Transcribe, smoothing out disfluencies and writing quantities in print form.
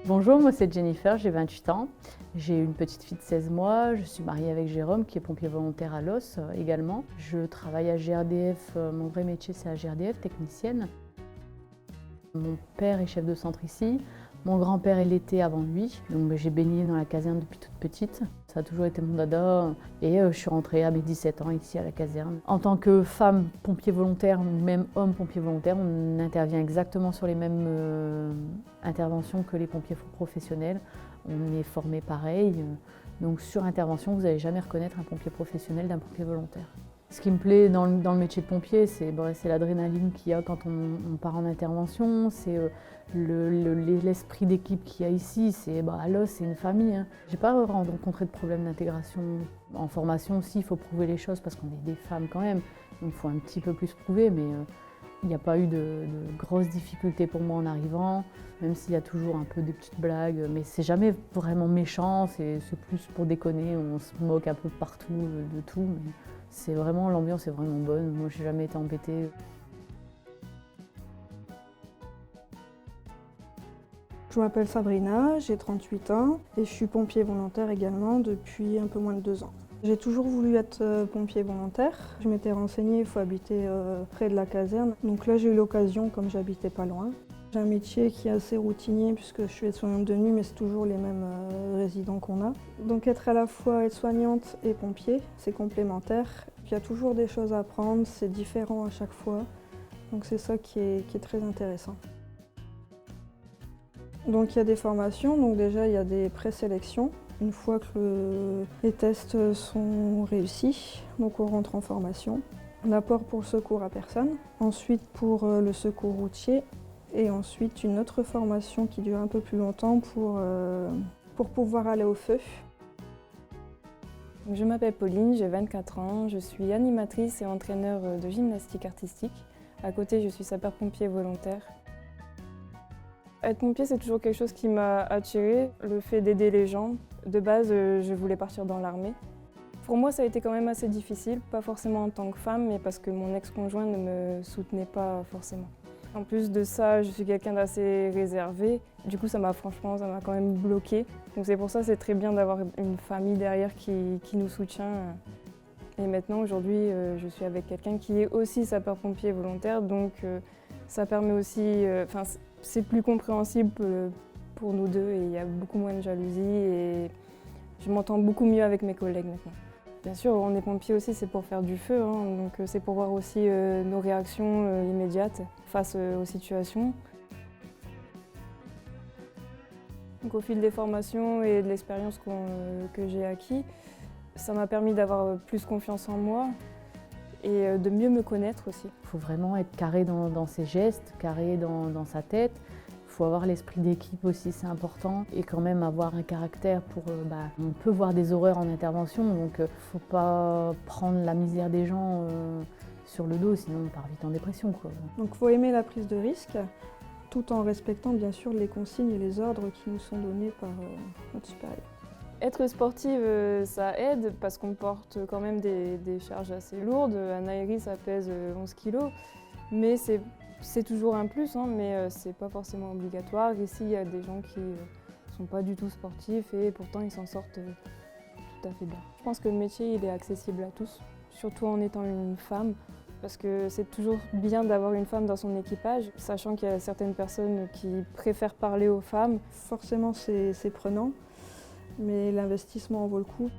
Bonjour, moi c'est Jennifer, j'ai 28 ans. J'ai une petite fille de 16 mois, je suis mariée avec Jérôme qui est pompier volontaire à Los également. Je travaille à GRDF, mon vrai métier c'est à GRDF, technicienne. Mon père est chef de centre ici, mon grand-père l'était avant lui, donc j'ai baigné dans la caserne depuis toute petite. Ça a toujours été mon dada et je suis rentrée à mes 17 ans ici à la caserne. En tant que femme pompier volontaire ou même homme pompier volontaire, on intervient exactement sur les mêmes interventions que les pompiers professionnels. On est formé pareil, donc sur intervention, vous n'allez jamais reconnaître un pompier professionnel d'un pompier volontaire. Ce qui me plaît dans le métier de pompier, c'est l'adrénaline qu'il y a quand on part en intervention, c'est l'esprit d'équipe qu'il y a ici. À Los, c'est une famille. Hein. J'ai pas rencontré de problème d'intégration. En formation aussi, il faut prouver les choses parce qu'on est des femmes quand même. Il faut un petit peu plus prouver, mais il n'y a pas eu de grosses difficultés pour moi en arrivant, même s'il y a toujours un peu des petites blagues, mais c'est jamais vraiment méchant, c'est plus pour déconner, on se moque un peu partout de tout. Mais l'ambiance est vraiment bonne, moi j'ai jamais été embêtée. Je m'appelle Sabrina, j'ai 38 ans et je suis pompier volontaire également depuis un peu moins de 2 ans. J'ai toujours voulu être pompier volontaire. Je m'étais renseignée, il faut habiter près de la caserne. Donc là j'ai eu l'occasion comme j'habitais pas loin. J'ai un métier qui est assez routinier puisque je suis aide-soignante de nuit mais c'est toujours les mêmes résidents qu'on a. Donc être à la fois aide-soignante et pompier, c'est complémentaire. Il y a toujours des choses à apprendre, c'est différent à chaque fois. Donc c'est ça qui est très intéressant. Donc il y a des formations, donc déjà il y a des présélections. Une fois que les tests sont réussis, donc on rentre en formation. D'abord pour le secours à personne, ensuite pour le secours routier et ensuite une autre formation qui dure un peu plus longtemps pour pouvoir aller au feu. Je m'appelle Pauline, j'ai 24 ans, je suis animatrice et entraîneur de gymnastique artistique. À côté, je suis sapeur-pompier volontaire. Être pompier, c'est toujours quelque chose qui m'a attirée, le fait d'aider les gens. De base, je voulais partir dans l'armée. Pour moi, ça a été quand même assez difficile, pas forcément en tant que femme, mais parce que mon ex-conjoint ne me soutenait pas forcément. En plus de ça, je suis quelqu'un d'assez réservé. Du coup, ça m'a quand même bloquée. Donc c'est pour ça que c'est très bien d'avoir une famille derrière qui nous soutient. Et maintenant, aujourd'hui, je suis avec quelqu'un qui est aussi sapeur-pompier volontaire, donc ça permet aussi... c'est plus compréhensible pour nous deux et il y a beaucoup moins de jalousie et je m'entends beaucoup mieux avec mes collègues maintenant. Bien sûr, on est pompier aussi, c'est pour faire du feu, hein, donc c'est pour voir aussi nos réactions immédiates face aux situations. Donc, au fil des formations et de l'expérience que j'ai acquis, ça m'a permis d'avoir plus confiance en moi et de mieux me connaître aussi. Il faut vraiment être carré dans ses gestes, carré dans sa tête. Il faut avoir l'esprit d'équipe aussi, c'est important. Et quand même avoir un caractère on peut voir des horreurs en intervention, donc il ne faut pas prendre la misère des gens sur le dos, sinon on part vite en dépression, quoi. Donc il faut aimer la prise de risque, tout en respectant bien sûr les consignes et les ordres qui nous sont donnés par notre supérieur. Être sportive, ça aide parce qu'on porte quand même des charges assez lourdes. Un aéri, ça pèse 11 kg, mais c'est toujours un plus, hein, mais c'est pas forcément obligatoire. Ici, il y a des gens qui sont pas du tout sportifs et pourtant ils s'en sortent tout à fait bien. Je pense que le métier, il est accessible à tous, surtout en étant une femme, parce que c'est toujours bien d'avoir une femme dans son équipage, sachant qu'il y a certaines personnes qui préfèrent parler aux femmes. Forcément, c'est prenant, mais l'investissement en vaut le coup.